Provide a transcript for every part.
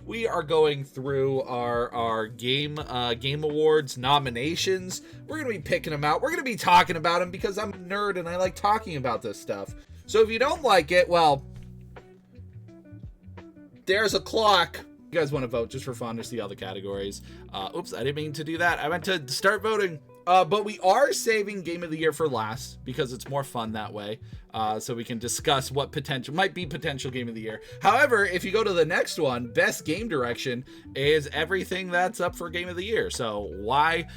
we are going through our game awards nominations. We're gonna be picking them out. We're gonna be talking about them because I'm a nerd and I like talking about this stuff. So if you don't like it, well, there's a clock. You guys want to vote just for fun to see all the categories. Oops, I didn't mean to do that. I meant to start voting. But we are saving Game of the Year for last because it's more fun that way. So we can discuss what might be potential Game of the Year. However, if you go to the next one, Best Game Direction is everything that's up for Game of the Year. So why?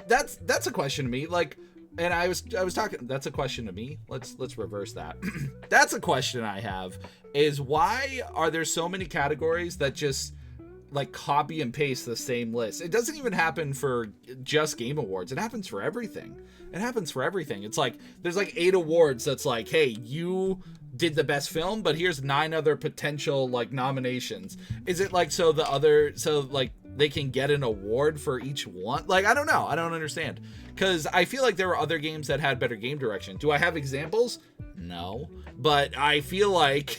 That's a question to me. Like, and I was talking. That's a question to me. Let's reverse that. That's a question I have. Is why are there so many categories that just like copy and paste the same list? It doesn't even happen for just Game Awards. It happens for everything. It's like there's like 8 awards that's like, hey, you did the best film, but here's 9 other potential like nominations. Is it like so like they can get an award for each one? Like, I don't know. I don't understand. Because I feel like there were other games that had better game direction. Do I have examples? No. But I feel like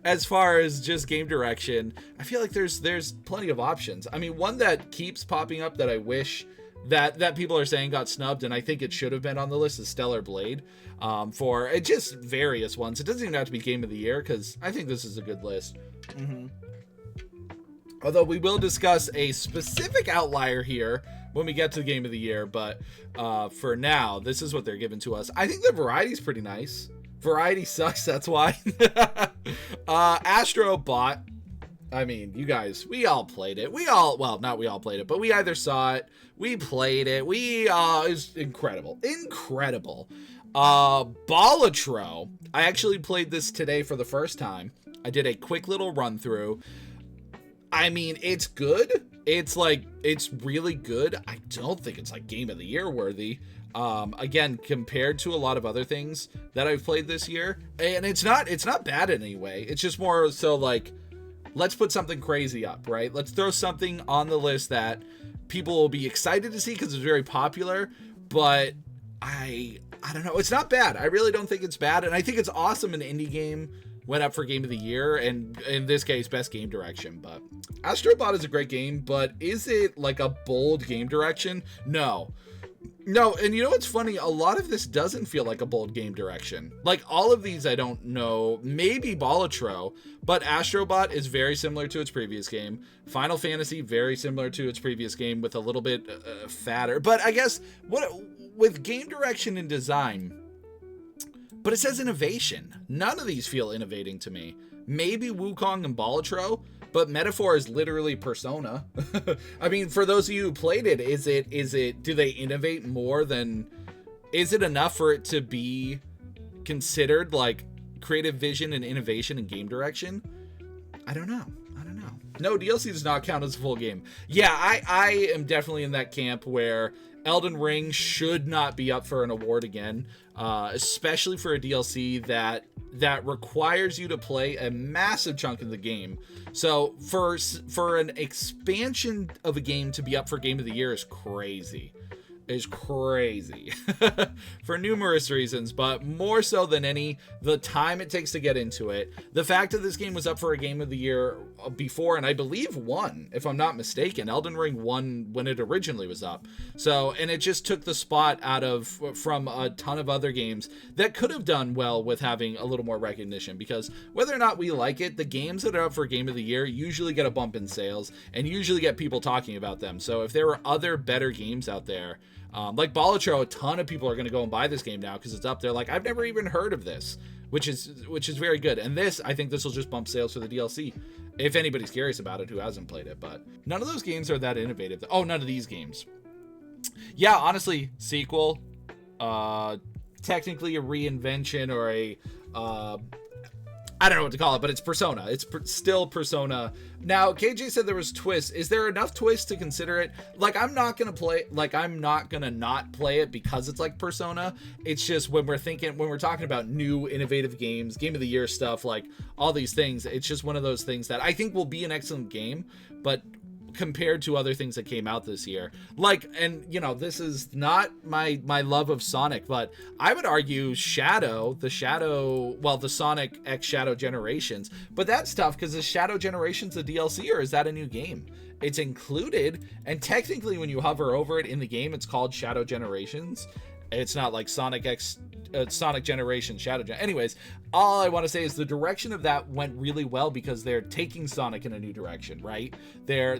as far as just game direction, I feel like there's plenty of options. I mean, one that keeps popping up that I wish that people are saying got snubbed, and I think it should have been on the list, is Stellar Blade. For just various ones. It doesn't even have to be Game of the Year, because I think this is a good list. Although we will discuss a specific outlier here when we get to the Game of the Year, but for now, this is what they're giving to us. I think the variety's pretty nice. Variety sucks, that's why. Astro Bot. I mean, you guys, we all played it. Not we all played it, but we either saw it, we played it. It's incredible. Incredible. Balatro. I actually played this today for the first time. I did a quick little run through. I mean, it's good. It's really good. I don't think it's like Game of the Year worthy. Again, compared to a lot of other things that I've played this year, and it's not bad in any way. It's just more so like, let's put something crazy up, right? Let's throw something on the list that people will be excited to see because it's very popular, but I don't know. It's not bad. I really don't think it's bad, and I think it's awesome an indie game went up for Game of the Year, and in this case, Best Game Direction. But Astrobot is a great game, but is it like a bold game direction? No, and you know what's funny? A lot of this doesn't feel like a bold game direction. Like, all of these, I don't know. Maybe Balatro, but Astrobot is very similar to its previous game. Final Fantasy, very similar to its previous game, with a little bit fatter. But I guess, with game direction and design... But it says innovation. None of these feel innovating to me. Maybe Wukong and Balatro, but Metaphor is literally Persona. I mean, for those of you who played it, do they innovate more than... Is it enough for it to be considered like creative vision and innovation in game direction? I don't know. No, DLC does not count as a full game. Yeah, I am definitely in that camp where Elden Ring should not be up for an award again, especially for a DLC that requires you to play a massive chunk of the game. So for an expansion of a game to be up for Game of the Year is crazy. For numerous reasons, but more so than the time it takes to get into it. The fact that this game was up for a Game of the Year before, and I believe won, if I'm not mistaken. Elden Ring won when it originally was up. So, and it just took the spot from a ton of other games that could have done well with having a little more recognition, because whether or not we like it, the games that are up for Game of the Year usually get a bump in sales and usually get people talking about them. So if there were other better games out there, like Balatro, a ton of people are going to go and buy this game now because it's up there. Like, I've never even heard of this, which is very good. And I think this will just bump sales for the DLC, if anybody's curious about it who hasn't played it. But none of those games are that innovative. Oh, none of these games. Yeah, honestly, sequel, technically a reinvention or a I don't know what to call it, but it's Persona. It's still Persona. Now, KJ said there was twists. Is there enough twists to consider it? Like, I'm not going to not play it because it's like Persona. It's just when we're talking about new innovative games, Game of the Year stuff, like all these things, it's just one of those things that I think will be an excellent game, but compared to other things that came out this year. Like, and you know, this is not my love of Sonic, but I would argue the Sonic X Shadow Generations, but that's tough because the Shadow Generations a DLC, or is that a new game? It's included, and technically when you hover over it in the game, it's called Shadow Generations. It's not like Sonic Generation Shadow Gen. Anyways, all I want to say is the direction of that went really well because they're taking Sonic in a new direction, right? They're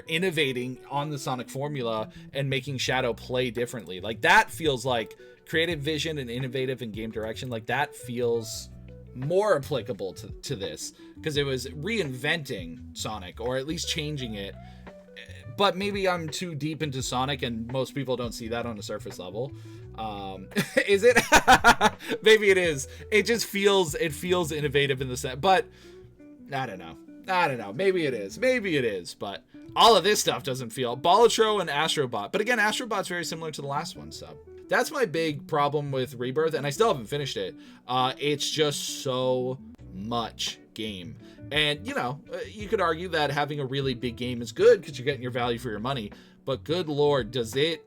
innovating on the Sonic formula and making Shadow play differently. Like, that feels like creative vision and innovative in game direction. Like, that feels more applicable to this because it was reinventing Sonic, or at least changing it. But maybe I'm too deep into Sonic and most people don't see that on a surface level. Is it? Maybe it is. It just feels innovative in the sense, but I don't know. Maybe it is. But all of this stuff doesn't feel. Balatro and Astrobot. But again, Astrobot's very similar to the last one, so that's my big problem with Rebirth, and I still haven't finished it. It's just so much game. And, you know, you could argue that having a really big game is good because you're getting your value for your money. But good Lord, does it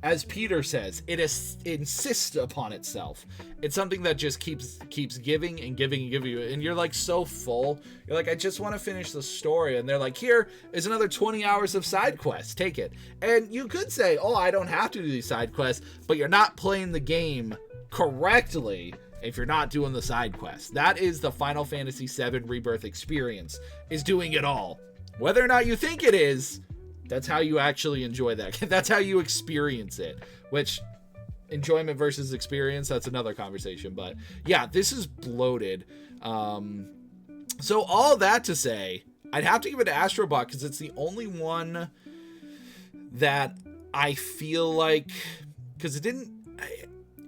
as Peter says, it insists upon itself. It's something that just keeps giving and giving and giving you. And you're like so full. You're like, I just want to finish the story. And they're like, here is another 20 hours of side quests. Take it. And you could say, oh, I don't have to do these side quests. But you're not playing the game correctly if you're not doing the side quests. That is the Final Fantasy VII Rebirth experience, is doing it all. Whether or not you think it is, that's how you actually enjoy that. That's how you experience it, which enjoyment versus experience, that's another conversation. But yeah, this is bloated. So all that to say, I'd have to give it to Astrobot because it's the only one that I feel like, because it didn't,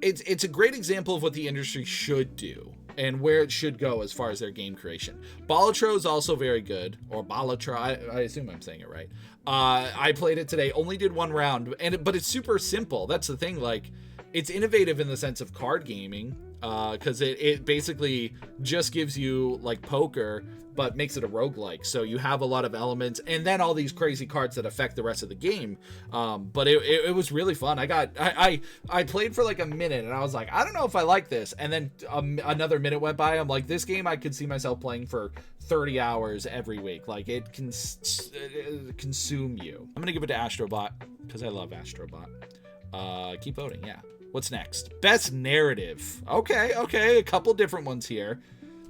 it's a great example of what the industry should do and where it should go as far as their game creation. Balatro is also very good, or Balatro, I assume I'm saying it right. I played it today, only did one round, but it's super simple. That's the thing, like, it's innovative in the sense of card gaming, because it basically just gives you, like, poker, but makes it a roguelike. So you have a lot of elements, and then all these crazy cards that affect the rest of the game. But it was really fun. I played for like a minute, and I was like, I don't know if I like this. And then another minute went by. I'm like, this game I could see myself playing for 30 hours every week. Like, it can consume you. I'm gonna give it to Astrobot because I love Astrobot. Keep voting. Yeah. What's next? Best narrative. Okay. A couple different ones here.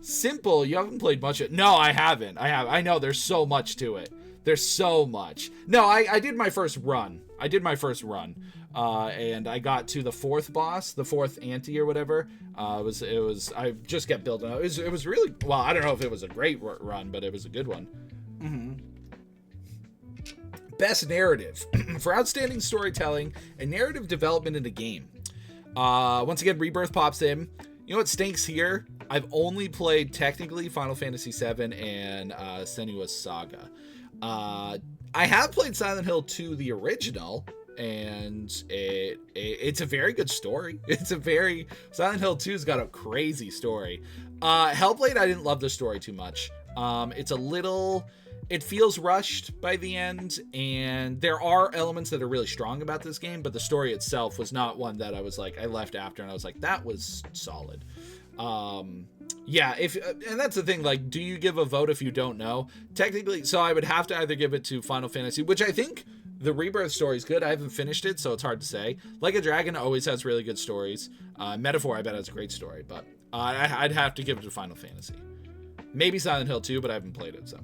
Simple, you haven't played much of it. No, I haven't. I know there's so much to it. There's so much. No, I did my first run. And I got to the fourth boss, the fourth ante or whatever. I just kept building up. It was really, well, I don't know if it was a great run, but it was a good one. Mm-hmm. Best narrative. For outstanding storytelling and narrative development in the game. Once again, Rebirth pops in. You know what stinks here? I've only played technically Final Fantasy VII and Senua's Saga. I have played Silent Hill 2, the original, and it's a very good story. Silent Hill 2's got a crazy story. Hellblade, I didn't love the story too much. It feels rushed by the end, and there are elements that are really strong about this game, but the story itself was not one that I was like, I left after and I was like, that was solid. Yeah, and that's the thing, like, do you give a vote if you don't know? Technically, so I would have to either give it to Final Fantasy, which I think the Rebirth story is good. I haven't finished it, so it's hard to say. Like a Dragon always has really good stories. Metaphor, I bet, has a great story, but I'd have to give it to Final Fantasy. Maybe Silent Hill 2, but I haven't played it, so.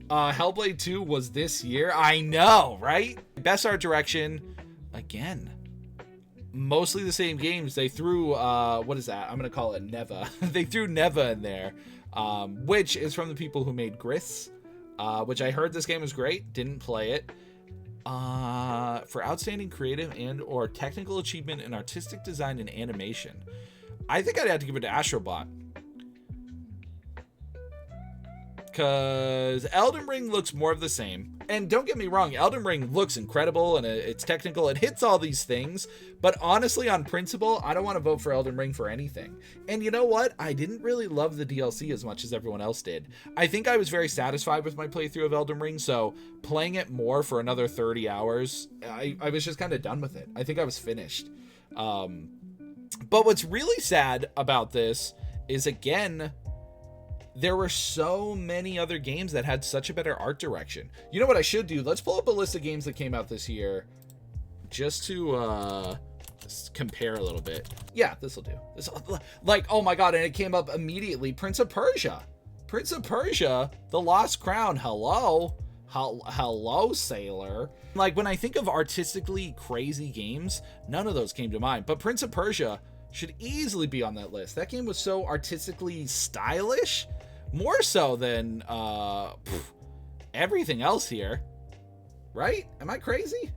Hellblade 2 was this year. I know, right? Best art direction, again. Mostly the same games. They threw, what is that? I'm going to call it Neva. They threw Neva in there, which is from the people who made Gris, which I heard this game was great. Didn't play it. For outstanding creative and or technical achievement in artistic design and animation, I think I'd have to give it to Astrobot. Because Elden Ring looks more of the same. And don't get me wrong, Elden Ring looks incredible and it's technical. It hits all these things. But honestly, on principle, I don't want to vote for Elden Ring for anything. And you know what? I didn't really love the DLC as much as everyone else did. I think I was very satisfied with my playthrough of Elden Ring. So playing it more for another 30 hours, I was just kind of done with it. I think I was finished. But what's really sad about this is, again, there were so many other games that had such a better art direction. You know what I should do? Let's pull up a list of games that came out this year just to compare a little bit. Yeah, this will do. Like, oh my god, and it came up immediately. Prince of Persia. Prince of Persia, The Lost Crown. Hello, sailor. Like, when I think of artistically crazy games, none of those came to mind. But Prince of Persia should easily be on that list. That game was so artistically stylish. More so than everything else here, right? Am I crazy?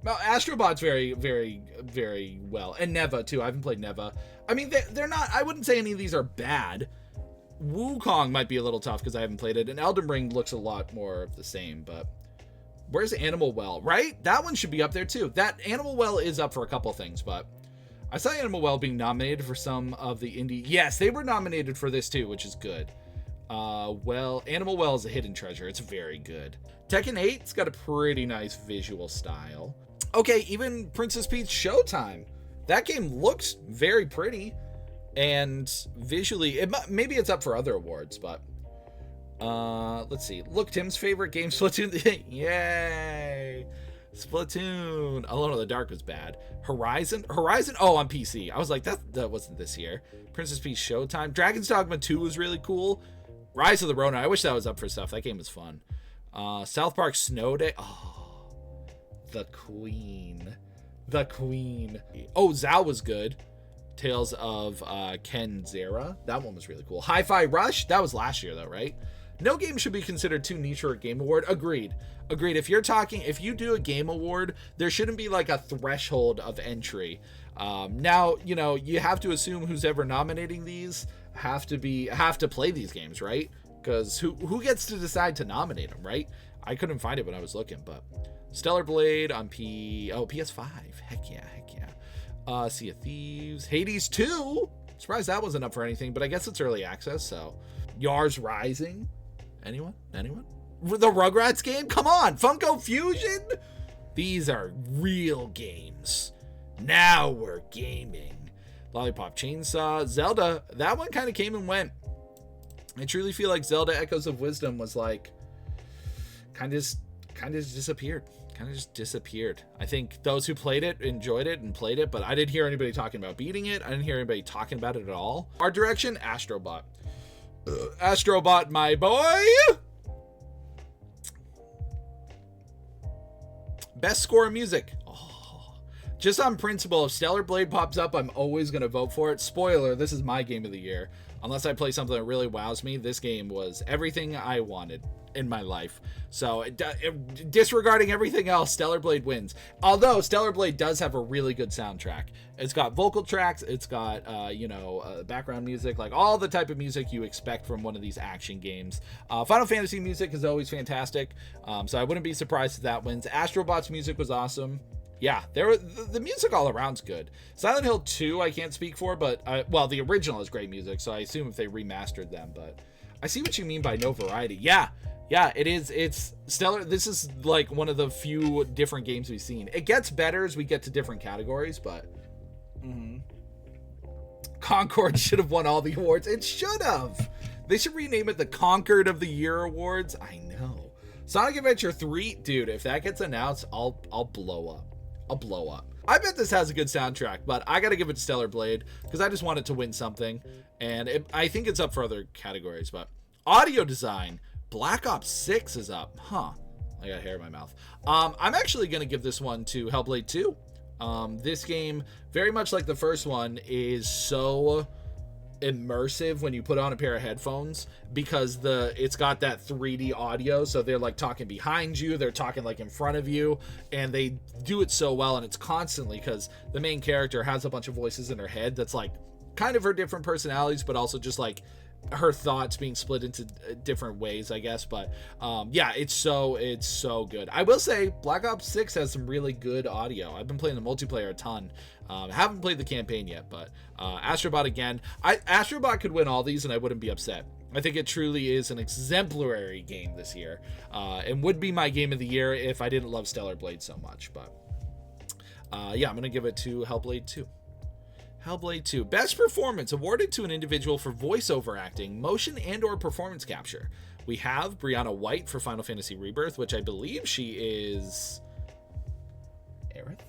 Well, Astrobot's very, very, very well, and Neva too. I haven't played Neva. I mean, they're not. I wouldn't say any of these are bad. Wukong might be a little tough because I haven't played it, and Elden Ring looks a lot more of the same. But where's Animal Well? Right? That one should be up there too. That Animal Well is up for a couple things, but I saw Animal Well being nominated for some of the indie. Yes, they were nominated for this too, which is good. Well, Animal Well is a hidden treasure. It's very good. Tekken 8's got a pretty nice visual style. Okay, even Princess Peach Showtime. That game looks very pretty. And visually, maybe it's up for other awards, but let's see. Look, Tim's favorite game, Splatoon. Yay! Splatoon. Alone in the Dark was bad. Horizon. Oh, on PC. I was like, that wasn't this year. Princess Peach Showtime. Dragon's Dogma 2 was really cool. Rise of the Ronin. I wish that was up for stuff. That game was fun. South Park Snow Day. Oh, the Queen. Oh, Zao was good. Tales of Ken Zera. That one was really cool. Hi-Fi Rush. That was last year though, right? No game should be considered too niche for a game award. Agreed. If you do a game award, there shouldn't be like a threshold of entry. Now, you know, you have to assume who's ever nominating these have to play these games, right? Because who gets to decide to nominate them, right? I couldn't find it when I was looking, but Stellar Blade on PS5. Heck yeah. Sea of Thieves. Hades 2. Surprised that wasn't up for anything, but I guess it's early access, so. Yars Rising. Anyone? The Rugrats game? Come on, Funko Fusion? These are real games. Now we're gaming. Lollipop Chainsaw. Zelda. That one kind of came and went. I truly feel like Zelda Echoes of Wisdom was like kind of just disappeared. I think those who played it enjoyed it and played it, but I didn't hear anybody talking about beating it. I didn't hear anybody talking about it at all. Art direction, Astrobot. Astrobot, my boy. Best score of music. Just on principle, if Stellar Blade pops up, I'm always going to vote for it. Spoiler, this is my game of the year. Unless I play something that really wows me, this game was everything I wanted in my life. So disregarding everything else, Stellar Blade wins. Although Stellar Blade does have a really good soundtrack. It's got vocal tracks, it's got background music, like all the type of music you expect from one of these action games. Final Fantasy music is always fantastic, so I wouldn't be surprised if that wins. Astrobot's music was awesome. Yeah, the music all around's good. Silent Hill 2 I can't speak for, but the original is great music, so I assume if they remastered them, but I see what you mean by no variety. Yeah, it is. It's stellar. This is like one of the few different games we've seen. It gets better as we get to different categories, but Concord should have won all the awards. It should have. They should rename it the Concord of the Year Awards. I know. Sonic Adventure 3, dude, if that gets announced, I'll blow up. I bet this has a good soundtrack, but I gotta give it to Stellar Blade because I just want it to win something, and I think it's up for other categories. But audio design, Black Ops 6 is up. I got hair in my mouth. I'm actually gonna give this one to Hellblade 2. This game, very much like the first one, is so immersive when you put on a pair of headphones because it's got that 3D audio, so they're like talking behind you, they're talking like in front of you, and they do it so well, and it's constantly because the main character has a bunch of voices in her head that's like kind of her different personalities, but also just like her thoughts being split into different ways, I guess. But yeah, it's so good. I will say Black Ops 6 has some really good audio. I've been playing the multiplayer a ton. Haven't played the campaign yet, but Astrobot again. Astrobot could win all these and I wouldn't be upset. I think it truly is an exemplary game this year, and would be my game of the year if I didn't love Stellar Blade so much. But yeah, I'm gonna give it to Hellblade 2. Hellblade 2. Best performance awarded to an individual for voiceover acting, motion, and or performance capture. We have Brianna White for Final Fantasy Rebirth, which I believe she is Aerith,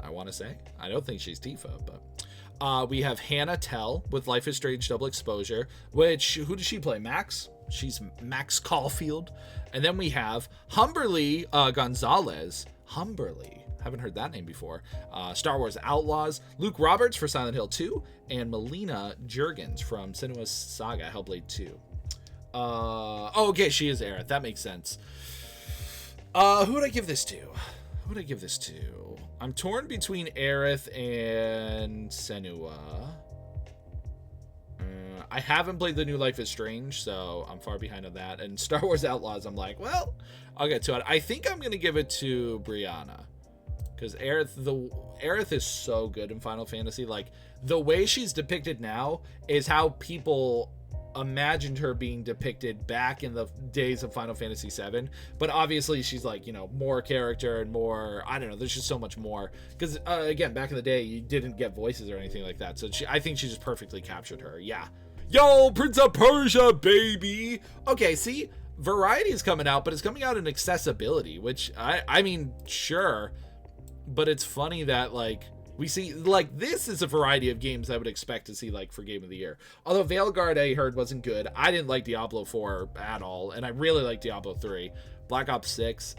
I want to say. I don't think she's Tifa, but we have Hannah Tell with Life is Strange Double Exposure, which, who does she play? Max? She's Max Caulfield. And then we have Humberly Gonzalez. Humberly. Haven't heard that name before. Star Wars Outlaws, Luke Roberts for Silent Hill 2, and Melina Juergens from Senua's Saga, Hellblade 2. Oh, okay, she is Aerith. That makes sense. Who would I give this to? Who would I give this to? I'm torn between Aerith and Senua. I haven't played the new Life is Strange, so I'm far behind on that. And Star Wars Outlaws, I'm like, well, I'll get to it. I think I'm going to give it to Brianna. Because Aerith is so good in Final Fantasy. Like, the way she's depicted now is how people imagined her being depicted back in the days of Final Fantasy VII. But obviously she's like, you know, more character and more, I don't know, there's just so much more. Because, again, back in the day, you didn't get voices or anything like that. So I think she just perfectly captured her. Yeah. Yo, Prince of Persia, baby! Okay, see? Variety is coming out, but it's coming out in accessibility, which, I mean, sure. But it's funny that, like, we see, like, this is a variety of games I would expect to see, like, for Game of the Year. Although Veilguard, I heard, wasn't good. I didn't like Diablo 4 at all, and I really like Diablo 3. Black Ops 6.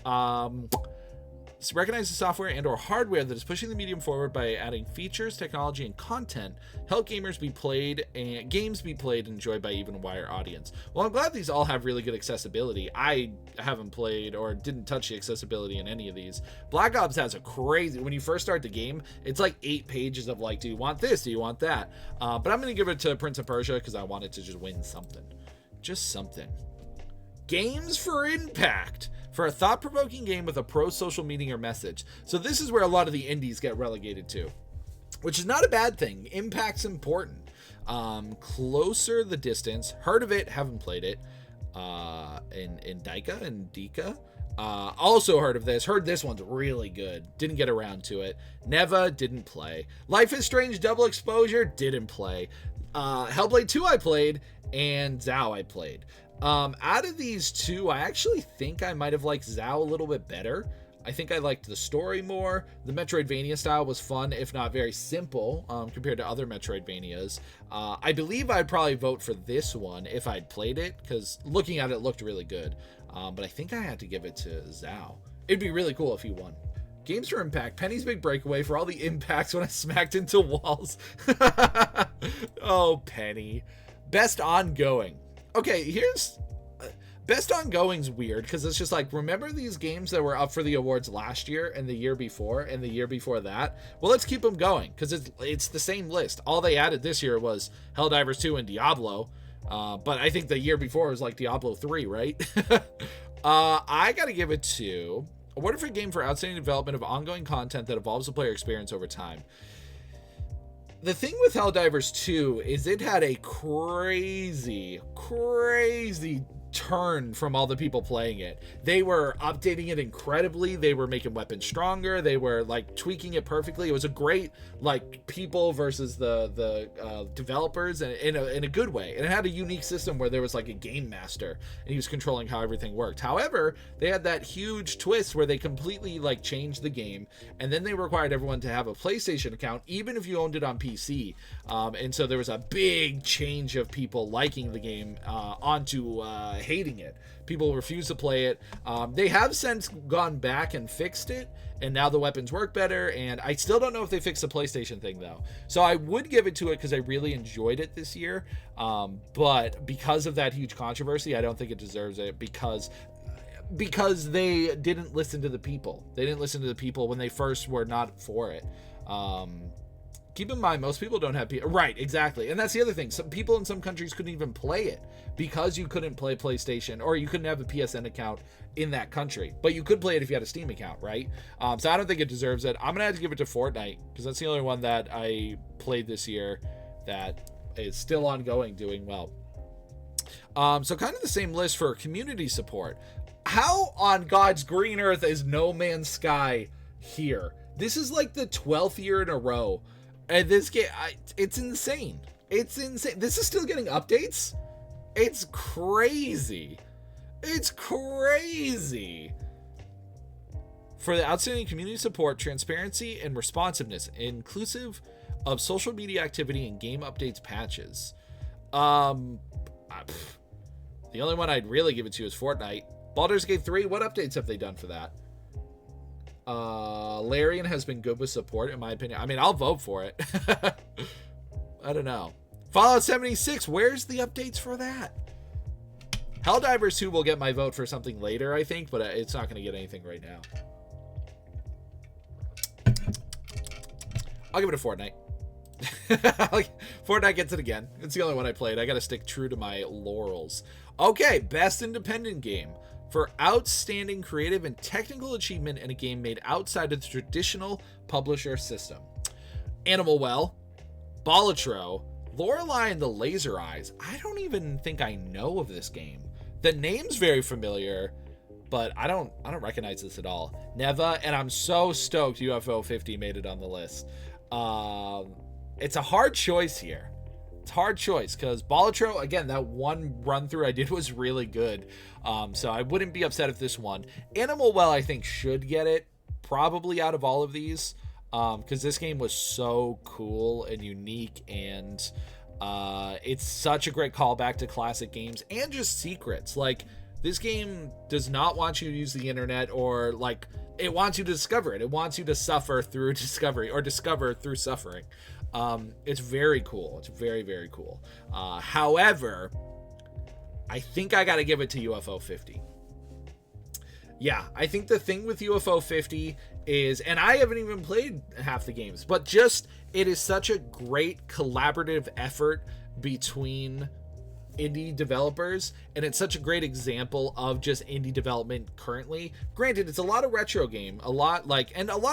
Recognize the software and or hardware that is pushing the medium forward by adding features, technology, and content, help gamers be played and games be played and enjoyed by even a wider audience. Well, I'm glad these all have really good accessibility. I haven't played or didn't touch the accessibility in any of these. Black Ops has a crazy, when you first start the game, it's like 8 pages of like, do you want this? Do you want that? But I'm going to give it to Prince of Persia because I wanted to just win something. Just something. Games for Impact. For a thought-provoking game with a pro-social meaning or message. So this is where a lot of the indies get relegated to, which is not a bad thing. Impact's important. Closer the Distance. Heard of it, haven't played it. Indika. Also heard of this. Heard this one's really good. Didn't get around to it. Neva, didn't play. Life is Strange Double Exposure, didn't play. Hellblade 2 I played, and Zao I played. Out of these two, I actually think I might have liked Zao a little bit better. I think I liked the story more. The Metroidvania style was fun, if not very simple, compared to other Metroidvanias. I believe I'd probably vote for this one if I'd played it, because looking at it looked really good. But I think I had to give it to Zao. It'd be really cool if he won. Games for Impact. Penny's Big Breakaway for all the impacts when I smacked into walls. Oh, Penny. Best Ongoing. Okay, here's Best Ongoing's weird because it's just like, remember these games that were up for the awards last year and the year before and the year before that? Well, let's keep them going because it's the same list. All they added this year was Helldivers 2 and Diablo, but I think the year before was like Diablo 3, right? I gotta give it to a wonderful game for outstanding development of ongoing content that evolves the player experience over time. The thing with Helldivers 2 is it had a crazy turn from all the people playing it. They were updating it incredibly. They were making weapons stronger. They were like tweaking it perfectly. It was a great like people versus the developers in a good way. And it had a unique system where there was like a game master and he was controlling how everything worked. However, they had that huge twist where they completely like changed the game, and then they required everyone to have a PlayStation account even if you owned it on PC. And so there was a big change of people liking the game onto hating it. People refuse to play it. They have since gone back and fixed it, and now the weapons work better, and I still don't know if they fixed the PlayStation thing though. So I would give it to it because I really enjoyed it this year, but because of that huge controversy, I don't think it deserves it because they didn't listen to the people. They didn't listen to the people when they first were not for it. keep in mind, most people don't have right, exactly. And that's the other thing. Some people in some countries couldn't even play it because you couldn't play PlayStation, or you couldn't have a PSN account in that country. But you could play it if you had a Steam account, right? So I don't think it deserves it. I'm gonna have to give it to Fortnite because that's the only one that I played this year that is still ongoing, doing well. So kind of the same list for community support. How on God's green earth is No Man's Sky here? This is like the 12th year in a row. And this game, it's insane. It's insane. This is still getting updates? It's crazy. It's crazy. For the outstanding community support, transparency, and responsiveness, inclusive of social media activity and game updates patches. The only one I'd really give it to is Fortnite. Baldur's Gate 3, what updates have they done for that? Larian has been good with support, in my opinion. I mean, I'll vote for it. I don't know. Fallout 76, where's the updates for that? Helldivers 2 will get my vote for something later, I think, but it's not going to get anything right now. I'll give it to Fortnite. Fortnite gets it again. It's the only one I played. I got to stick true to my laurels. Okay, best independent game. For outstanding creative and technical achievement in a game made outside of the traditional publisher system. Animal Well, Balatro, Lorelei and the Laser Eyes. I don't even think I know of this game. The name's very familiar, but I don't recognize this at all. Neva, and I'm so stoked UFO 50 made it on the list. It's a hard choice here. It's a hard choice because Balatro, again, that one run through I did was really good. So I wouldn't be upset if this won. Animal Well, I think, should get it, probably out of all of these, because this game was so cool and unique, and it's such a great callback to classic games and just secrets. Like, this game does not want you to use the internet, or like, it wants you to discover it. It wants you to suffer through discovery, or discover through suffering. It's very cool. It's very, very cool. However, I think I got to give it to UFO 50. Yeah, I think the thing with UFO 50 is, and I haven't even played half the games, but just, it is such a great collaborative effort between indie developers, and it's such a great example of just indie development currently. Granted, it's a lot of retro game, and a lot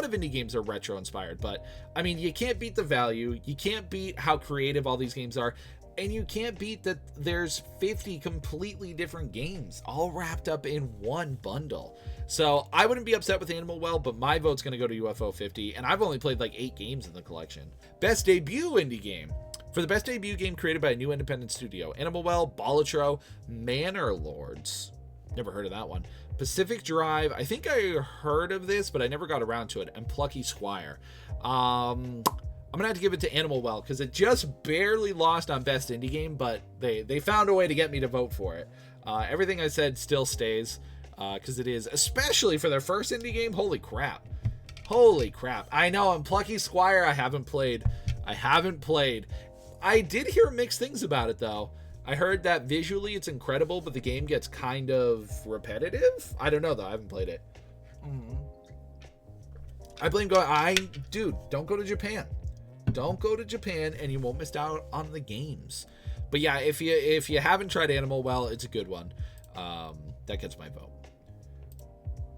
of indie games are retro inspired, but I mean, you can't beat the value, you can't beat how creative all these games are, and you can't beat that there's 50 completely different games all wrapped up in one bundle. So I wouldn't be upset with Animal Well, but my vote's going to go to UFO 50, and I've only played like 8 games in the collection. Best debut indie game. For the best debut game created by a new independent studio, Animal Well, Balatro, Manor Lords. Never heard of that one. Pacific Drive. I think I heard of this, but I never got around to it. And Plucky Squire. I'm going to have to give it to Animal Well because it just barely lost on best indie game, but they found a way to get me to vote for it. Everything I said still stays because it is, especially for their first indie game. Holy crap. Holy crap. I know, and Plucky Squire I haven't played. I did hear mixed things about it, though. I heard that visually it's incredible, but the game gets kind of repetitive. I don't know, though. I haven't played it. I blame dude, don't go to Japan. Don't go to Japan, and you won't miss out on the games. But yeah, if you haven't tried Animal Well, it's a good one. That gets my vote.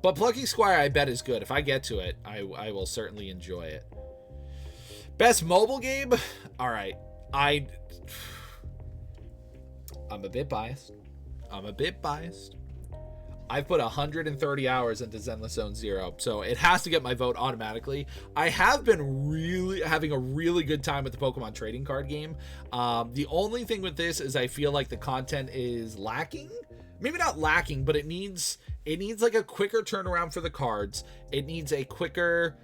But Plucky Squire, I bet, is good. If I get to it, I will certainly enjoy it. Best mobile game? All right. I'm a bit biased. I've put 130 hours into Zenless Zone Zero, so it has to get my vote automatically. I have been really having a really good time with the Pokemon trading card game. The only thing with this is I feel like the content is lacking. Maybe not lacking, but it needs like a quicker turnaround for the cards. It needs a quicker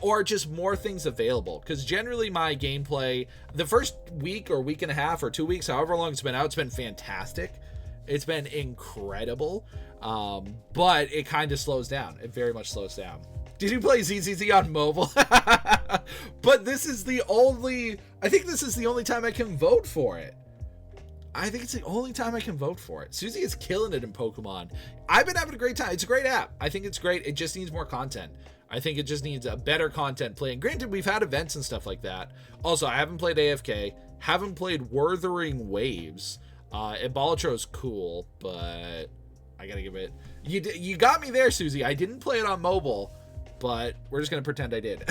or just more things available, because generally my gameplay the first week or week and a half or 2 weeks, however long it's been out, it's been fantastic. It's been incredible, but it kind of slows down. It very much slows down. Did you play ZZZ on mobile? But this is the only time I can vote for it. I think it's the only time I can vote for it. Susie is killing it in Pokemon. I've been having a great time. It's a great app. I think it's great. It just needs more content. I think it just needs a better content playing. Granted, we've had events and stuff like that. Also, I haven't played AFK. Haven't played Wuthering Waves. Ebolatro's cool, but I gotta give it... You got me there, Susie. I didn't play it on mobile, but we're just gonna pretend I did.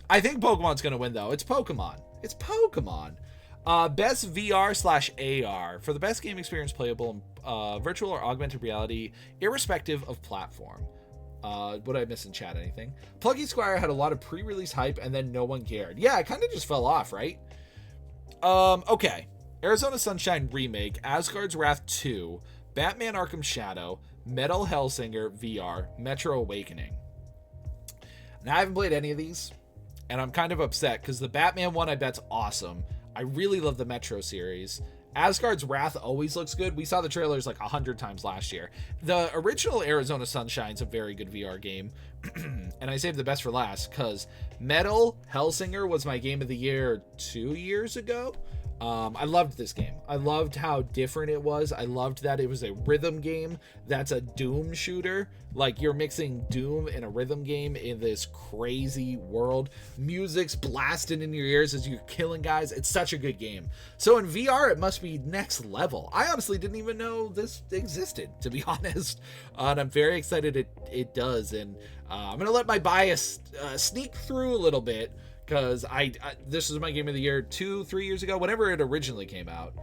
I think Pokemon's gonna win, though. It's Pokemon. It's Pokemon. Best VR/AR for the best game experience playable in virtual or augmented reality, irrespective of platform. What did I miss in chat? Anything? Pluggy Squire had a lot of pre-release hype and then no one cared. Yeah, it kind of just fell off, right? Okay. Arizona Sunshine Remake, Asgard's Wrath 2, Batman Arkham Shadow, Metal Hellsinger VR, Metro Awakening. Now, I haven't played any of these, and I'm kind of upset because the Batman one I bet's awesome. I really love the Metro series. Asgard's Wrath always looks good. We saw the trailers like 100 times last year. The original Arizona Sunshine's a very good VR game. And I saved the best for last because Metal Hellsinger was my game of the year 2 years ago. I loved this game. I loved how different it was. I loved that it was a rhythm game that's a Doom shooter. Like, you're mixing Doom and a rhythm game in this crazy world. Music's blasting in your ears as you're killing guys. It's such a good game. So in VR, it must be next level. I honestly didn't even know this existed, to be honest. And I'm very excited it does. And I'm going to let my bias sneak through a little bit. Because this was my game of the year 2-3 years ago, whenever it originally came out.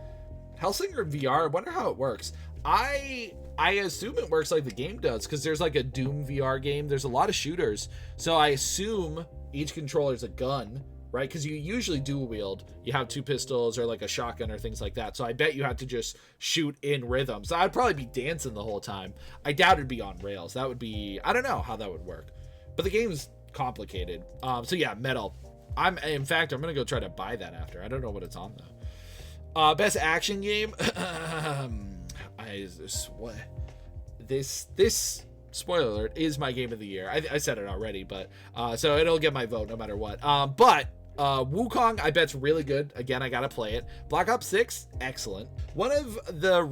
Hellsinger VR, I wonder how it works. I assume it works like the game does, because there's like a Doom VR game. There's a lot of shooters. So I assume each controller is a gun, right? Because you usually dual wield. You have 2 pistols or like a shotgun or things like that. So I bet you have to just shoot in rhythm. So I'd probably be dancing the whole time. I doubt it'd be on rails. That would be, I don't know how that would work. But the game's complicated. So yeah, Metal. In fact, I'm gonna go try to buy that after. I don't know what it's on though. Best action game. This spoiler alert is my game of the year. I said it already, but so it'll get my vote no matter what. But Wukong, I bet's really good. Again, I gotta play it. Black Ops 6, excellent. One of the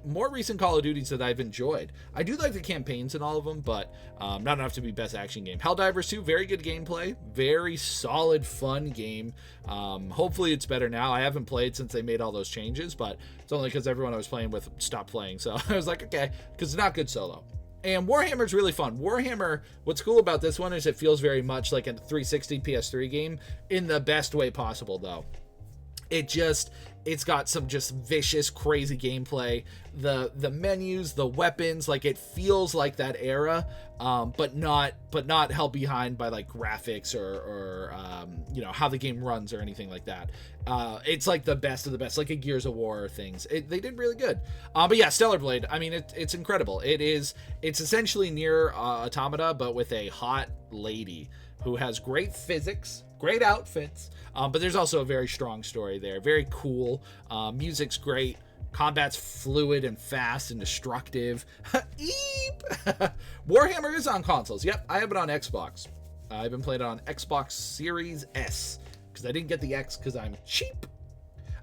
more recent Call of Duties that I've enjoyed. I do like the campaigns in all of them, but not enough to be best action game. Helldivers 2, very good gameplay. Very solid, fun game. Hopefully it's better now. I haven't played since they made all those changes, but it's only because everyone I was playing with stopped playing. So I was like, okay, because it's not good solo. And Warhammer's really fun. Warhammer, what's cool about this one is it feels very much like a 360 PS3 game in the best way possible, though. It's got some just vicious, crazy gameplay. The menus, the weapons, like it feels like that era, but not held behind by like graphics or how the game runs or anything like that. It's like the best of the best, like a Gears of War or things. They did really good. But yeah, Stellar Blade, I mean, it's incredible. It's essentially near Automata, but with a hot lady who has great physics, great outfits, but there's also a very strong story there. Very cool. Music's great. Combat's fluid and fast and destructive. Eep! Warhammer is on consoles. Yep, I have it on Xbox. I've been playing it on Xbox Series S because I didn't get the X because I'm cheap.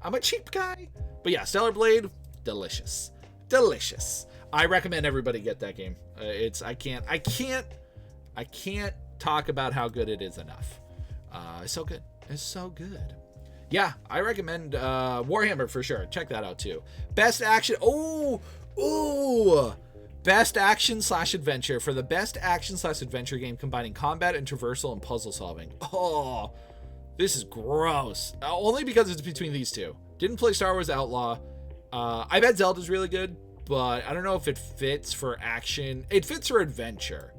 I'm a cheap guy. But yeah, Stellar Blade, delicious. Delicious. I recommend everybody get that game. I can't talk about how good it is enough. It's so good. It's so good. Yeah, I recommend Warhammer for sure. Check that out too. Best action. Best action/adventure. For the best action/adventure game combining combat and traversal and puzzle solving. Oh, this is gross. Only because it's between these two. Didn't play Star Wars Outlaw. I bet Zelda's really good, but I don't know if it fits for action. It fits for adventure.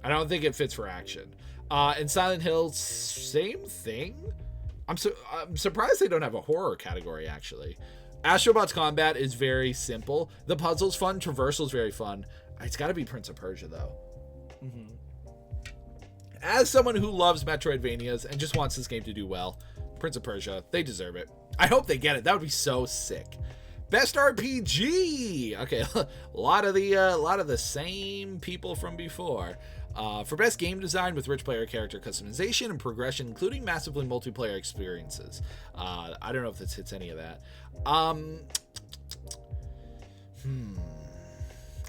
I don't think it fits for action. And Silent Hill, same thing. I'm surprised they don't have a horror category, actually. Astrobot's combat is very simple. The puzzle's fun. Traversal's very fun. It's got to be Prince of Persia, though. Mm-hmm. As someone who loves Metroidvanias and just wants this game to do well, Prince of Persia, they deserve it. I hope they get it. That would be so sick. Best RPG. Okay, a lot of the same people from before. For best game design with rich player character customization and progression, including massively multiplayer experiences. I don't know if this hits any of that.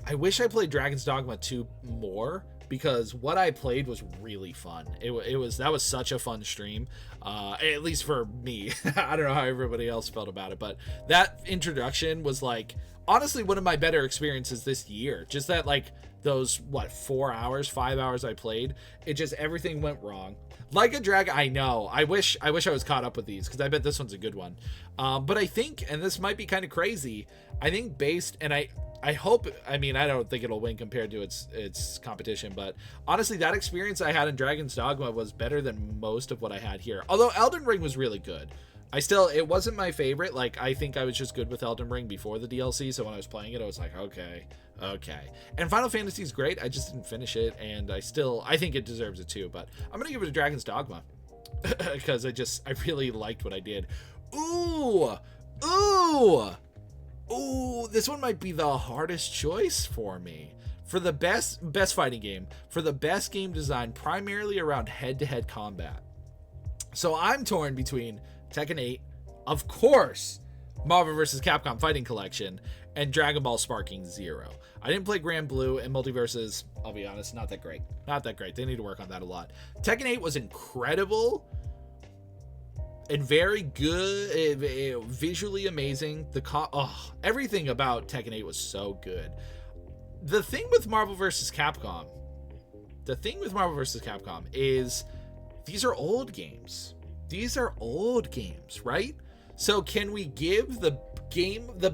I wish I played Dragon's Dogma 2 more, because what I played was really fun. That was such a fun stream, at least for me. I don't know how everybody else felt about it, but that introduction was like honestly one of my better experiences this year. Just that, like, those 5 hours I played, it just, everything went wrong. Like a Dragon, I know. I wish I was caught up with these, because I bet this one's a good one. But I think, and this might be kind of crazy, I think based, and I hope, I mean, I don't think it'll win compared to its competition, but honestly, that experience I had in Dragon's Dogma was better than most of what I had here. Although Elden Ring was really good. It wasn't my favorite. Like, I think I was just good with Elden Ring before the DLC, so when I was playing it, I was like, okay. And Final Fantasy is great. I just didn't finish it, and I think it deserves it too, but I'm gonna give it a Dragon's Dogma, because I really liked what I did. Ooh, this one might be the hardest choice for me. For the best fighting game, for the best game design, primarily around head-to-head combat. So I'm torn between Tekken 8, of course, Marvel vs. Capcom Fighting Collection, and Dragon Ball Sparking Zero. I didn't play Grand Blue, and Multiverses, I'll be honest, not that great. They need to work on that a lot. Tekken 8 was incredible and very good, visually amazing. Everything about Tekken 8 was so good. The thing with Marvel vs. Capcom is these are old games. Right? So can we give the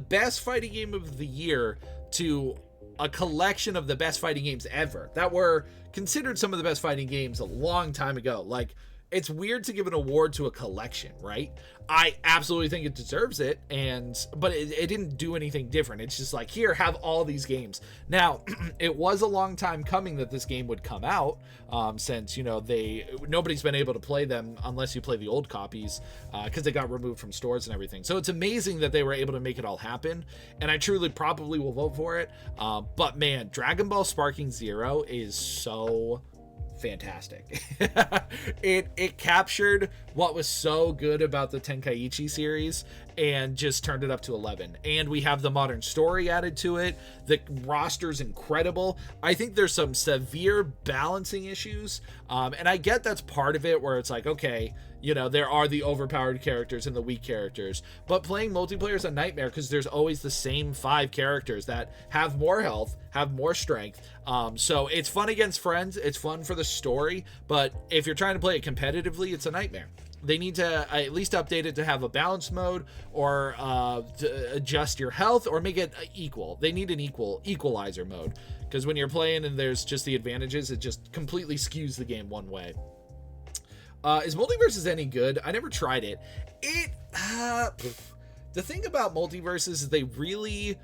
best fighting game of the year to a collection of the best fighting games ever that were considered some of the best fighting games a long time ago? Like, it's weird to give an award to a collection, right? I absolutely think it deserves it, but it didn't do anything different. It's just like, here, have all these games. Now, it was a long time coming that this game would come out, since, nobody's been able to play them unless you play the old copies, because they got removed from stores and everything. So it's amazing that they were able to make it all happen, and I truly probably will vote for it. But man, Dragon Ball Sparking Zero is so fantastic. It captured what was so good about the Tenkaichi series and just turned it up to 11. And we have the modern story added to it. The roster's incredible. I think there's some severe balancing issues, and I get that's part of it, where it's like, okay, there are the overpowered characters and the weak characters, but playing multiplayer is a nightmare because there's always the same 5 characters that have more health, have more strength. So it's fun against friends. It's fun for the story, but if you're trying to play it competitively, it's a nightmare. They need to at least update it to have a balance mode, or to adjust your health, or make it equal. They need an equalizer mode, because when you're playing and there's just the advantages, it just completely skews the game one way. Is Multiverses any good? I never tried it. The thing about Multiverses is they really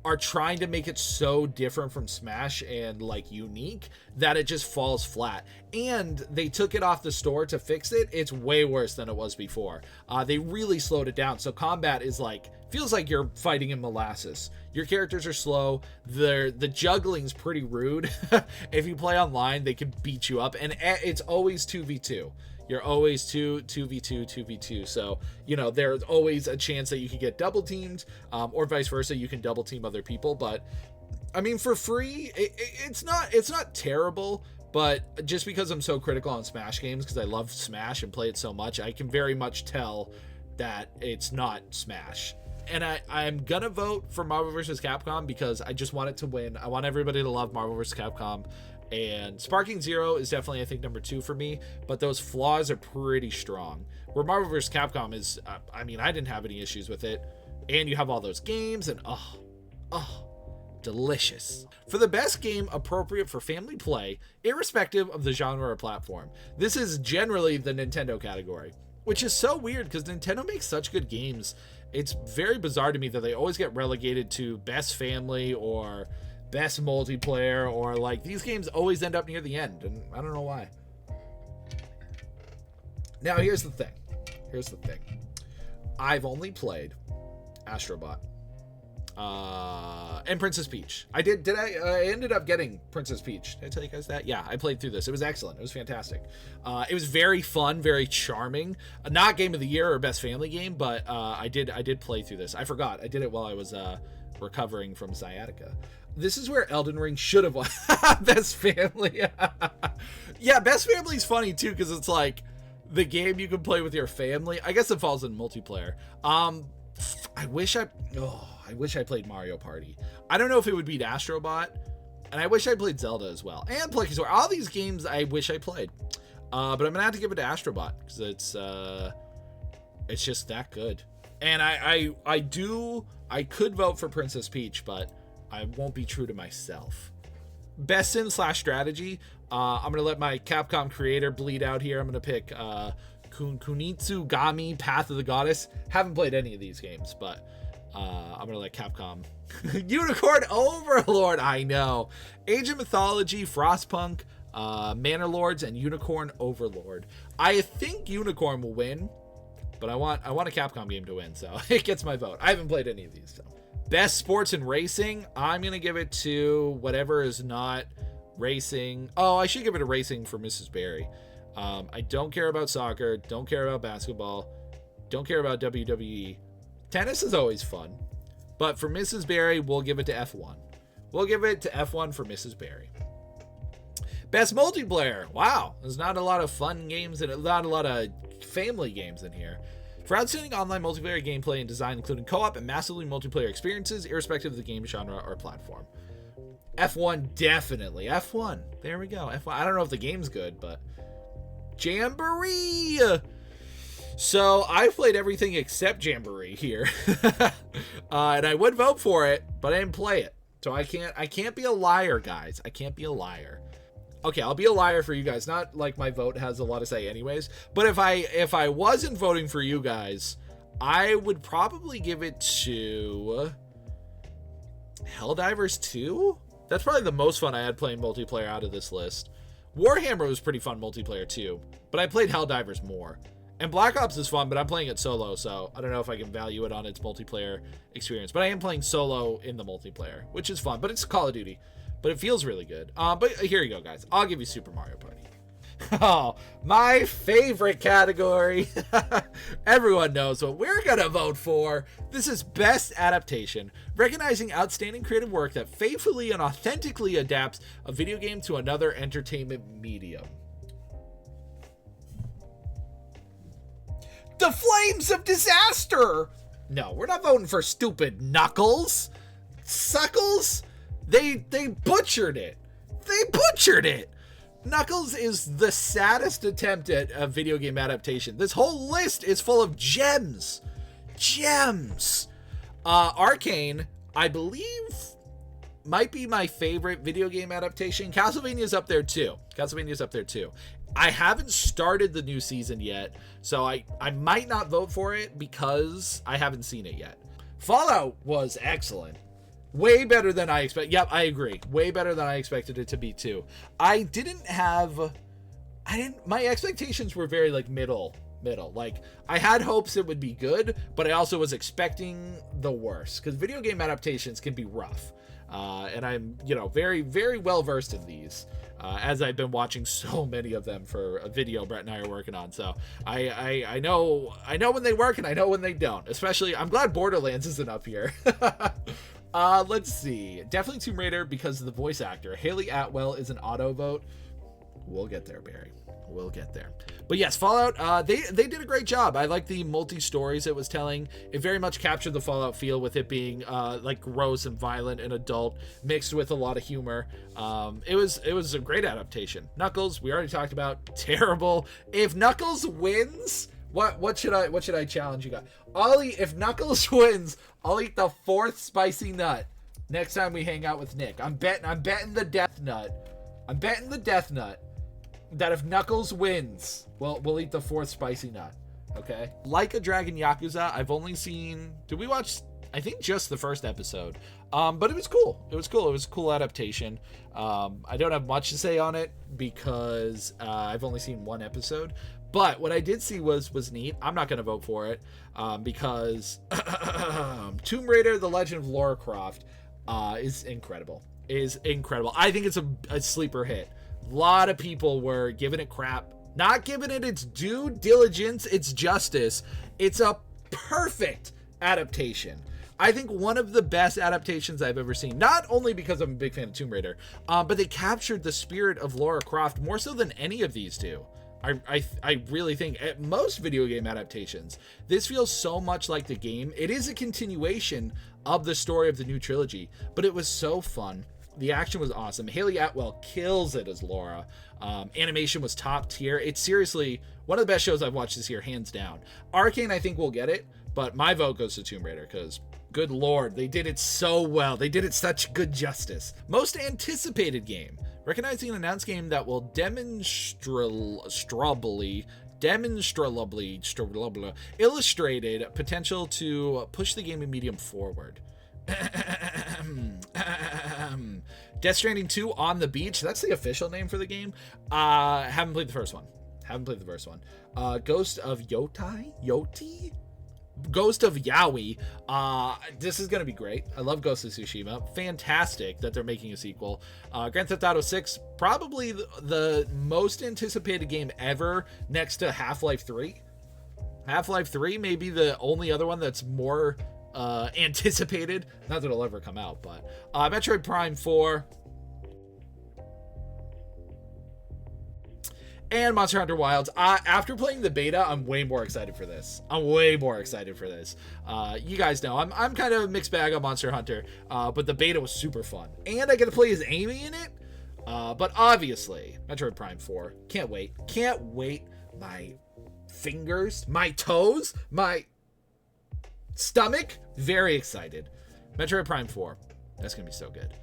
are trying to make it so different from Smash and like unique that it just falls flat. And they took it off the store to fix it. It's way worse than it was before. They really slowed it down. So combat is feels like you're fighting in molasses. Your characters are slow. The juggling's pretty rude. If you play online, they can beat you up, and it's always 2v2. You're always 2v2. So, there's always a chance that you could get double teamed, or vice versa. You can double team other people. But I mean, for free, it's not terrible. But just because I'm so critical on Smash games, because I love Smash and play it so much, I can very much tell that it's not Smash. And I'm gonna vote for Marvel vs. Capcom because I just want it to win. I want everybody to love Marvel vs. Capcom. And Sparking Zero is definitely, I think, number 2 for me. But those flaws are pretty strong. Where Marvel vs. Capcom is, I didn't have any issues with it. And you have all those games, and delicious. For the best game appropriate for family play, irrespective of the genre or platform, this is generally the Nintendo category, which is so weird because Nintendo makes such good games. It's very bizarre to me that they always get relegated to best family or best multiplayer, or these games always end up near the end, and I don't know why. Now here's the thing. I've only played Astrobot. And Princess Peach. I ended up getting Princess Peach. Did I tell you guys that? Yeah, I played through this. It was excellent. It was fantastic. It was very fun, very charming. Not game of the year or best family game, but I did play through this. I forgot. I did it while I was recovering from sciatica. This is where Elden Ring should have won. Best family. Yeah, best family's funny too, because it's like the game you can play with your family. I guess it falls in multiplayer. I wish I played Mario Party. I don't know if it would beat Astrobot, and I wish I played Zelda as well, and Plexisaur. All these games I wish I played, but I'm gonna have to give it to Astrobot because it's just that good. And I could vote for Princess Peach, but I won't be true to myself. Best sim / strategy. I'm gonna let my Capcom creator bleed out here. I'm gonna pick Kunitsu Gami Path of the Goddess. Haven't played any of these games, but I'm gonna let Capcom. Unicorn Overlord. I know. Age of Mythology, Frostpunk, Manor Lords, and Unicorn Overlord. I think Unicorn will win, but I want a Capcom game to win, so it gets my vote. I haven't played any of these. So. Best sports and racing. I'm gonna give it to whatever is not racing. Oh, I should give it a racing for Mrs. Berry. I don't care about soccer, don't care about basketball, don't care about WWE. Tennis is always fun, but for Mrs. Berry, we'll give it to F1. We'll give it to F1 for Mrs. Berry. Best multiplayer. Wow, there's not a lot of fun games and not a lot of family games in here. For outstanding online multiplayer gameplay and design, including co-op and massively multiplayer experiences, irrespective of the game genre or platform. F1, definitely. F1. There we go. F1. I don't know if the game's good, but Jamboree. So I've played everything except Jamboree here, and I would vote for it, but I didn't play it. So I can't be a liar, guys. I can't be a liar. Okay, I'll be a liar for you guys. Not like my vote has a lot to say anyways, but if I wasn't voting for you guys, I would probably give it to Helldivers 2. That's probably the most fun I had playing multiplayer out of this list. Warhammer was pretty fun multiplayer too, but I played Helldivers more. And Black Ops is fun, but I'm playing it solo, so I don't know if I can value it on its multiplayer experience. But I am playing solo in the multiplayer, which is fun, but it's Call of Duty. But it feels really good. But here you go, guys. I'll give you Super Mario Party. Oh, my favorite category. Everyone knows what we're gonna vote for. This is Best Adaptation, recognizing outstanding creative work that faithfully and authentically adapts a video game to another entertainment medium. The Flames of Disaster. No, we're not voting for stupid Knuckles. Suckles. They butchered it. They butchered it. Knuckles is the saddest attempt at a video game adaptation. This whole list is full of gems. Gems. Arcane, I believe, might be my favorite video game adaptation. Castlevania's up there too. I haven't started the new season yet, so I might not vote for it because I haven't seen it yet. Fallout was excellent. Way better than I expected. Yep, I agree. Way better than I expected it to be too. My expectations were very like middle. Like I had hopes it would be good, but I also was expecting the worst because video game adaptations can be rough. And I'm, very, very well versed in these. As I've been watching so many of them for a video Brett and I are working on. So I know when they work and I know when they don't. Especially, I'm glad Borderlands isn't up here. Let's see. Definitely Tomb Raider because of the voice actor. Haley Atwell is an auto vote. We'll get there, Barry. We'll get there. But yes, Fallout, they did a great job. I like the multi-stories it was telling. It very much captured the Fallout feel with it being like gross and violent and adult mixed with a lot of humor. It was a great adaptation. Knuckles, we already talked about. Terrible. If Knuckles wins, what should I challenge you guys? If Knuckles wins, I'll eat the 4th spicy nut next time we hang out with Nick. I'm betting the death nut. I'm betting the death nut that if Knuckles wins, we'll eat the 4th spicy nut. Okay? Like a Dragon Yakuza, I've only seen... Did we watch... I think just the first episode. But it was cool. It was a cool adaptation. I don't have much to say on it because I've only seen one episode. But what I did see was neat. I'm not going to vote for it because Tomb Raider, The Legend of Lara Croft, is incredible. I think it's a sleeper hit. A lot of people were giving it crap, not giving it its due diligence, its justice. It's a perfect adaptation. I think one of the best adaptations I've ever seen, not only because I'm a big fan of Tomb Raider, but they captured the spirit of Lara Croft more so than any of these two. I really think at most video game adaptations, this feels so much like the game. It is a continuation of the story of the new trilogy, but it was so fun. The action was awesome. Haley Atwell kills it as Laura. Animation was top tier. It's seriously one of the best shows I've watched this year, hands down. Arcane, I think, will get it, but my vote goes to Tomb Raider because, good lord, they did it so well. They did it such good justice. Most anticipated game. Recognizing an announced game that will demonstrably illustrated potential to push the gaming medium forward. Death Stranding 2 on the Beach. That's the official name for the game. Haven't played the first one. Ghost of Yoti? Ghost of Yaoi. This is gonna be great. I love Ghost of Tsushima. Fantastic that they're making a sequel. Grand Theft Auto 6, probably the most anticipated game ever, next to Half-Life 3. Half-Life 3 may be the only other one that's more anticipated. Not that it'll ever come out, but Metroid Prime 4 and Monster Hunter Wilds. After playing the beta, I'm way more excited for this. You guys know I'm kind of a mixed bag on Monster Hunter, but the beta was super fun, and I get to play as Amy in it. But obviously, Metroid Prime 4. Can't wait. My fingers, my toes, my stomach, very excited. Metroid Prime 4. That's gonna be so good.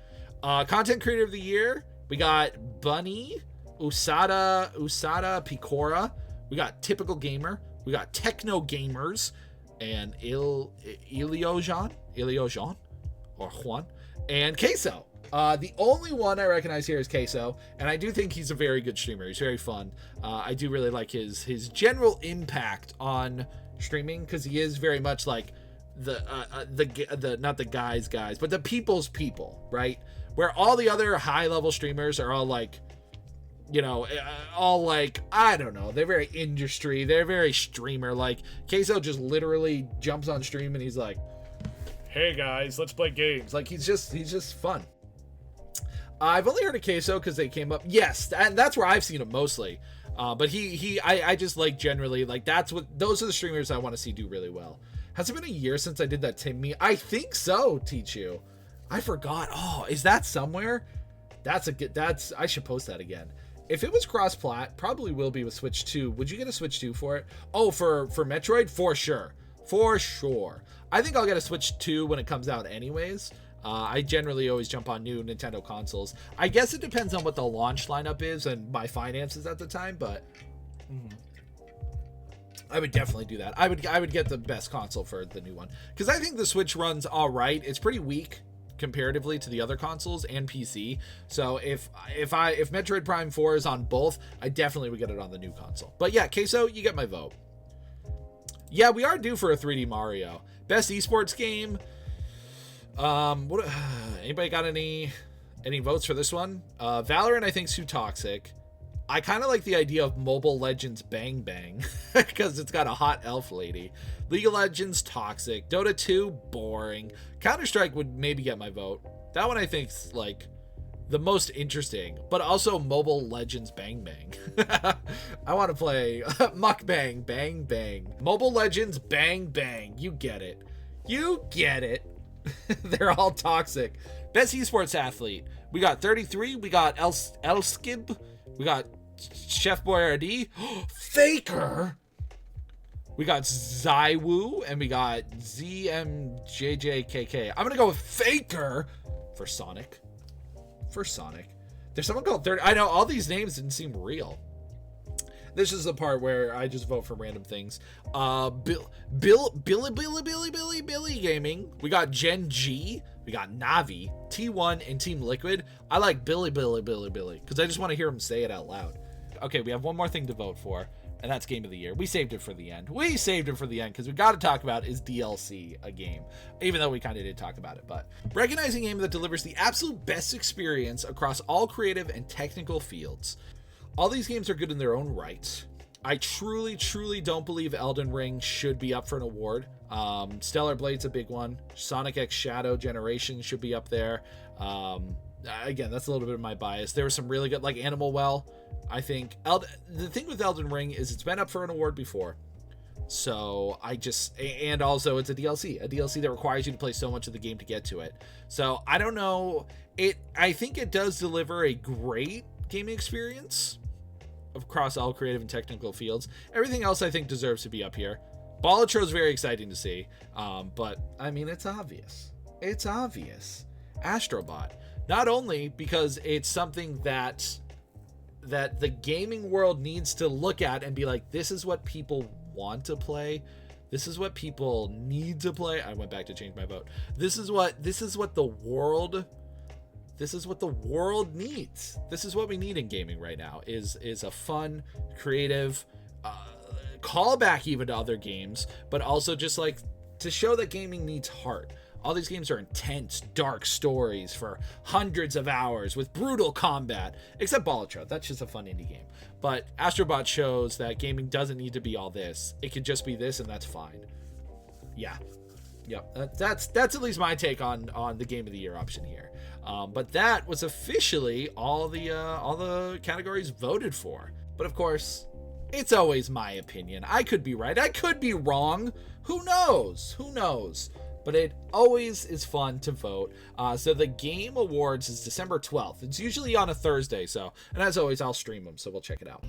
Content Creator of the Year, we got Bunny, Usada Picora, we got Typical Gamer, we got Techno Gamers, and Iliojan or Juan, and Queso. The only one I recognize here is Queso, and I do think he's a very good streamer. He's very fun. I do really like his general impact on streaming, because he is very much like the not the guys, but the people's people, right? Where all the other high level streamers are all like, all like, I don't know, they're very industry, they're very streamer. Like, Queso just literally jumps on stream and he's like, hey guys, let's play games. Like, he's just fun. I've only heard of Queso because they came up, yes, and that's where I've seen him mostly. But I just like generally, like, those are the streamers I want to see do really well. Has it been a year since I did that Tim Me? I think so, Tichu. I forgot. Oh, is that somewhere? I should post that again. If it was cross-plat, probably will be with Switch 2. Would you get a Switch 2 for it? Oh, for Metroid? For sure. I think I'll get a Switch 2 when it comes out anyways. I generally always jump on new Nintendo consoles. I guess it depends on what the launch lineup is and my finances at the time, but I would definitely do that. I would get the best console for the new one, because I think the Switch runs all right. It's pretty weak comparatively to the other consoles and PC. So if Metroid Prime 4 is on both, I definitely would get it on the new console. But yeah, Queso, you get my vote. Yeah, we are due for a 3D Mario. Best esports game. Anybody got any votes for this one? Valorant, I think, is too toxic. I kind of like the idea of Mobile Legends Bang Bang because it's got a hot elf lady. League of Legends, toxic. Dota 2, boring. Counter-Strike would maybe get my vote. That one I think's like the most interesting, but also Mobile Legends Bang Bang. I want to play Mukbang Bang Bang. Mobile Legends Bang Bang. You get it. They're all toxic. Best esports athlete. We got 33. We got Elskib. We got Chef Boyardee. Faker. We got Zywoo. And we got ZMJJKK. I'm going to go with Faker for Sonic. There's someone called 30. I know all these names didn't seem real. This is the part where I just vote for random things. Billy Gaming. We got Gen G. We got Navi, T1, and Team Liquid. I like Billy, because I just want to hear him say it out loud. Okay, we have one more thing to vote for. and that's Game of the Year. We saved it for the end. Because we got to talk about is DLC a game, even though we kind of did talk about it. But recognizing a game that delivers the absolute best experience across all creative and technical fields. All these games are good in their own right. I truly don't believe Elden Ring should be up for an award. Stellar Blade's a big one. Sonic X Shadow Generation should be up there. Again, that's a little bit of my bias. There were some really good, like Animal Well. I think the thing with Elden Ring is it's been up for an award before. So and also it's a DLC that requires you to play so much of the game to get to it. So I don't know. I think it does deliver a great gaming experience across all creative and technical fields. Everything else I think deserves to be up here. Balatro is very exciting to see. But I mean, it's obvious. Astrobot. Not only because it's something that the gaming world needs to look at and be like, this is what people want to play. This is what people need to play. I went back to change my vote. This is what the world needs. This is what we need in gaming right now is a fun, creative, callback even to other games, but also just like to show that gaming needs heart. All these games are intense, dark stories for hundreds of hours with brutal combat, except Balatro. That's just a fun indie game. But Astrobot shows that gaming doesn't need to be all this. It can just be this, and that's fine. Yeah. Yep. That's at least my take on the Game of the Year option here. But that was officially all the categories voted for. But of course, it's always my opinion. I could be right. I could be wrong. Who knows? But it always is fun to vote. So the Game Awards is December 12th. It's usually on a Thursday. And as always, I'll stream them. So we'll check it out.